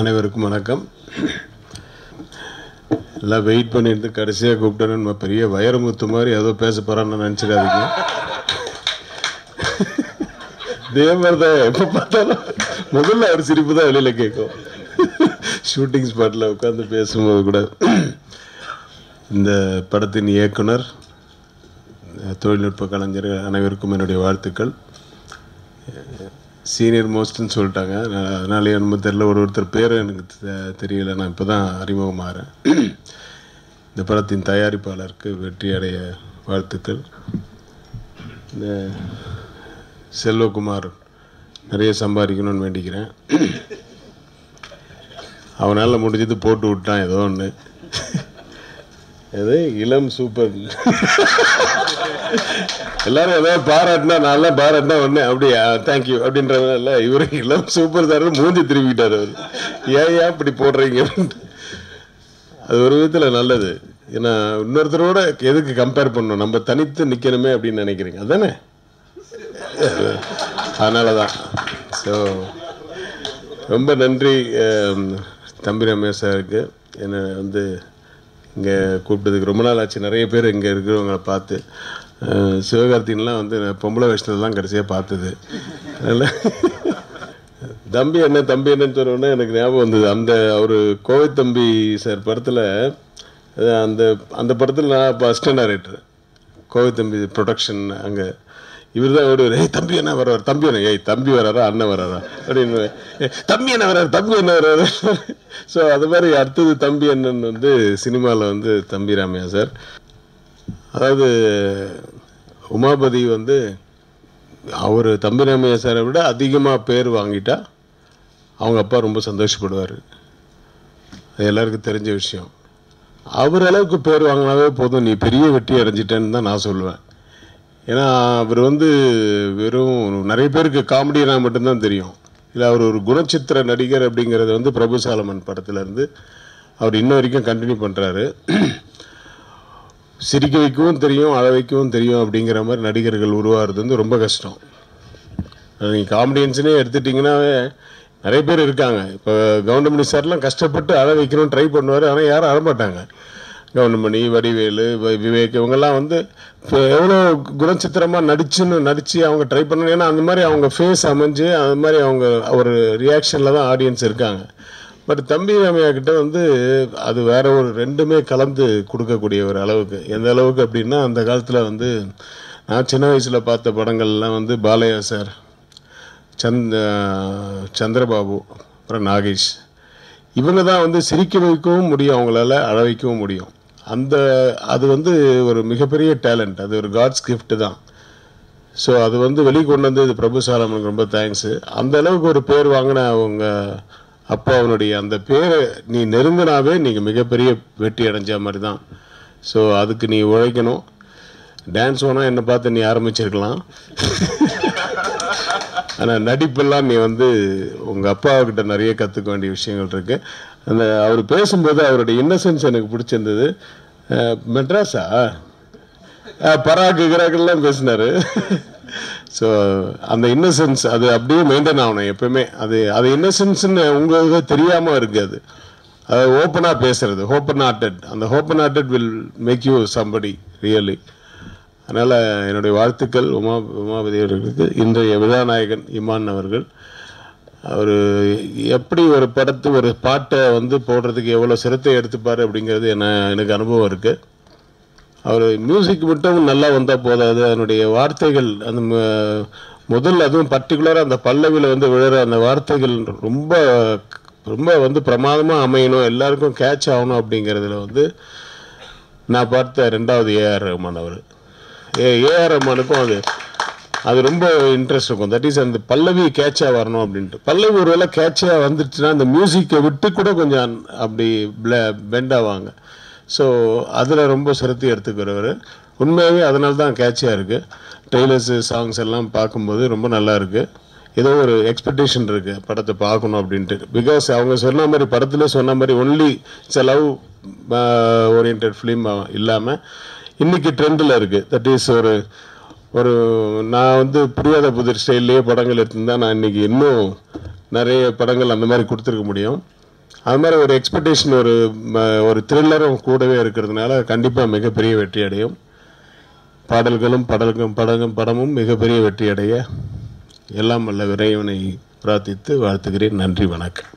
அனைவருக்கும் வணக்கம். எல்லாம் வெயிட் பண்ணிட்டு கடைசியாக கூப்பிட்டேன்னு நம்ம பெரிய வைரமுத்து மாதிரி ஏதோ பேச போகிறான்னு நினச்சிடாதீங்க. இதே மாதிரி தான் எப்போ பார்த்தாலும் முதல்ல அவர் சிரிப்பு தான் வெளியில் கேட்கும். ஷூட்டிங் ஸ்பாட்டில் உட்காந்து பேசும்போது கூட. இந்த படத்தின் இயக்குனர், தொழில்நுட்ப கலைஞர்கள் அனைவருக்கும் என்னுடைய வாழ்த்துக்கள். சீனியர் மோஸ்ட்னு சொல்லிட்டாங்க, அதனாலே நம்ம தெரியல, ஒருத்தர் பேர் எனக்கு தெரியல, நான் இப்போ தான் அறிமுகமாகிறேன். இந்த படத்தின் தயாரிப்பாளருக்கு வெற்றி அடைய வாழ்த்துக்கள். இந்த செல்வகுமார் நிறைய சம்பாதிக்கணும்னு வேண்டிக்கிறேன். அவனால் முடிஞ்சது போட்டு விட்டான் ஏதோ ஒன்று. எது இளம் சூப்பர் எல்லாரும் ஏதாவது பாராட்டினா, நான்லாம் பாராட்டினா ஒன்று அப்படியா தேங்க்யூ அப்படின்றதுனால இவரு இளம் சூப்பர் சார் மூஞ்சி திரும்பிட்டார். அவர் ஏன் இப்படி போடுறீங்க அப்படின்ட்டு. அது ஒரு விதத்தில் நல்லது. ஏன்னா இன்னொருத்தரோட எதுக்கு கம்பேர் பண்ணணும், நம்ம தனித்து நிற்கணுமே அப்படின்னு நினைக்கிறீங்க, அதுதானே? அதனால தான். ஸோ ரொம்ப நன்றி தம்பி ரமேஷ் சாருக்கு. என்னை வந்து இங்கே கூப்பிட்டதுக்கு ரொம்ப நாள் ஆச்சு. நிறைய பேர் இங்கே இருக்கிறவங்களை பார்த்து, சிவகார்த்தின்லாம் வந்து பொம்பளை வேஷத்தில் தான் கடைசியாக பார்த்தது. அதனால் தம்பி என்னன்னு சொன்னோன்னே எனக்கு ஞாபகம் வந்தது. அந்த அவர் கோவை தம்பி சார் படத்தில், அந்த படத்தில் நான் இப்போ அசிஸ்டன்ட் டைரக்டர், கோவை தம்பி ப்ரொடக்ஷன். அங்கே இவர் தான் ஓடுவார், தம்பி என்ன வர்றார், தம்பி என்ன, தம்பி வராரா அண்ணன் வராரா அப்படின்னு, தம்பி என்ன வர்றாரு. ஸோ அது மாதிரி அடுத்தது தம்பி அண்ணன் வந்து சினிமாவில் வந்து தம்பி ராமையா சார். அதாவது உமாபதி வந்து அவர் தம்பி ராமையா சாரை விட அதிகமாக பேர் வாங்கிட்டா அவங்க அப்பா ரொம்ப சந்தோஷப்படுவார். அது எல்லாருக்கும் தெரிஞ்ச விஷயம். அவர் அளவுக்கு பேர் வாங்கினாவே போதும், நீ பெரிய வெற்றி அடைஞ்சிட்டேன்னு தான் நான் சொல்லுவேன். ஏன்னா அவர் வந்து வெறும் நிறைய பேருக்கு காமெடினா மட்டும்தான் தெரியும். இல்லை, அவர் ஒரு குணச்சித்திர நடிகர் அப்படிங்கிறது வந்து பிரபு சாலமன் படத்துலேருந்து அவர் இன்ன வரைக்கும் கண்டினியூ பண்ணுறாரு. சிரிக்க வைக்கவும் தெரியும், அழ வைக்கவும் தெரியும் அப்படிங்கிற மாதிரி நடிகர்கள் உருவாகிறது வந்து ரொம்ப கஷ்டம். நீங்கள் காமெடியன்ஸ்னே எடுத்துட்டிங்கன்னாவே நிறைய பேர் இருக்காங்க. இப்போ கவுண்டமணி சார்லாம் கஷ்டப்பட்டு அழ வைக்கணும்னு ட்ரை பண்ணுவார், ஆனால் யாரும் அழமாட்டாங்க. கவுண்டமணி, வடிவேலு, விவேக் இவங்கெல்லாம் வந்து இப்போ எவ்வளோ குணச்சித்திரமாக நடித்து அவங்க ட்ரை பண்ணணும். ஏன்னா அந்த மாதிரி அவங்க ஃபேஸ் அமைஞ்சு அது மாதிரி அவங்க ஒரு ரியாக்ஷனில் தான் ஆடியன்ஸ் இருக்காங்க. பட் தம்பி ராமையா கிட்ட வந்து அது வேற ஒரு ரெண்டுமே கலந்து கொடுக்கக்கூடிய ஒரு அளவுக்கு. எந்த அளவுக்கு அப்படின்னா, அந்த காலத்தில் வந்து நான் சின்ன வயசில் பார்த்த படங்கள்லாம் வந்து பாலையா சார், சந்திரபாபு, அப்புறம் நாகேஷ், இவங்க தான் வந்து சிரிக்க வைக்கவும் முடியும், அவங்களால அழ வைக்கவும் முடியும். அது வந்து ஒரு மிகப்பெரிய டேலண்ட், அது ஒரு காட்ஸ் கிஃப்ட் தான். ஸோ அது வந்து வெளியே கொண்டு வந்தது பிரபு சாலமனுக்கு ரொம்ப தேங்க்ஸு. அந்த அளவுக்கு ஒரு பேர் வாங்கின அவங்க அப்பா, அவனுடைய அந்த பேரை நீ நெருங்கினாவே நீங்கள் மிகப்பெரிய வெற்றி அடைஞ்ச மாதிரி தான். ஸோ அதுக்கு நீ உழைக்கணும். டான்ஸ் வேணால் என்னை பார்த்து நீ ஆரம்பிச்சிருக்கலாம். ஆனால் நடிப்பெல்லாம் நீ வந்து உங்கள் அப்பாவுக்கிட்ட நிறைய கற்றுக்க வேண்டிய விஷயங்கள் இருக்குது. அவர் பேசும்போது அவருடைய இன்னசென்ஸ் எனக்கு பிடிச்சிருந்தது. மெட்ராஸா பராக்கு கிராக்கெல்லாம் பேசினார். ஸோ அந்த இன்னசென்ஸ் அது அப்படியே மெயின்டைன் ஆகணும் எப்பவுமே. அது இன்னசென்ஸ்ன்னு உங்களுக்கு தெரியாமல் இருக்குது. அது ஓப்பனாக பேசுறது, ஓப்பன் ஹார்ட்டட். அந்த open hearted will make you somebody really. அதனால் என்னுடைய வாழ்த்துக்கள் உமாபதி அவர்களுக்கு. இன்றைய விழாநாயகன் இமான் அவர்கள், அவர் எப்படி ஒரு பாட்டை வந்து போடுறதுக்கு எவ்வளோ சிரத்தை எடுத்துப்பார் அப்படிங்கிறது எனக்கு அனுபவம் இருக்குது. அவர் மியூசிக் மட்டும் நல்லா வந்தால் போதாது, அதனுடைய வார்த்தைகள், அந்த முதல் அதுவும் பர்டிகுலராக அந்த பல்லவியில் வந்து விழுற அந்த வார்த்தைகள் ரொம்ப ரொம்ப வந்து பிரமாதமாக அமையணும், எல்லாருக்கும் கேட்ச் ஆகணும் அப்படிங்கிறதுல வந்து நான் பார்த்த ரெண்டாவது ஏஆர் ரஹ்மான். அவர் ஏஆர் ரஹ்மானுக்கும் அது ரொம்ப இன்ட்ரெஸ்ட் இருக்கும். தட் இஸ் அந்த பல்லவி கேட்சாக வரணும் அப்படின்ட்டு. பல்லவி ஒரு வேளை கேட்சாக வந்துடுச்சுன்னா அந்த மியூசிக்கை விட்டு கூட கொஞ்சம் அப்படி பெண்ட் ஆவாங்க. ஸோ அதில் ரொம்ப சிரத்தை எடுத்துக்கிறவர் உண்மையாகவே. அதனால தான் கேட்சியாக இருக்குது. ட்ரெய்லர்ஸு, சாங்ஸ் எல்லாம் பார்க்கும்போது ரொம்ப நல்லா இருக்குது. ஏதோ ஒரு எக்ஸ்பெக்டேஷன் இருக்குது படத்தை பார்க்கணும் அப்படின்ட்டு. பிகாஸ் அவங்க சொன்ன மாதிரி, படத்தில் சொன்ன மாதிரி only it's love orient film இல்லாமல் இன்றைக்கி ட்ரெண்டில் இருக்குது. தட் இஸ் ஒரு நான் வந்து புரியாத புதிர் ஸ்டைல்லையே படங்கள் எடுத்துருந்தா நான் இன்றைக்கி இன்னும் நிறைய படங்கள் அந்த மாதிரி கொடுத்துருக்க முடியும். அது மாதிரி ஒரு எக்ஸ்பெக்டேஷன், ஒரு த்ரில்லரும் கூடவே இருக்கிறதுனால கண்டிப்பாக மிகப்பெரிய வெற்றி அடையும். படமும் மிகப்பெரிய வெற்றி அடைய எல்லாம் வல்ல இறைவனை பிரார்த்தித்து வாழ்த்துகிறேன். நன்றி, வணக்கம்.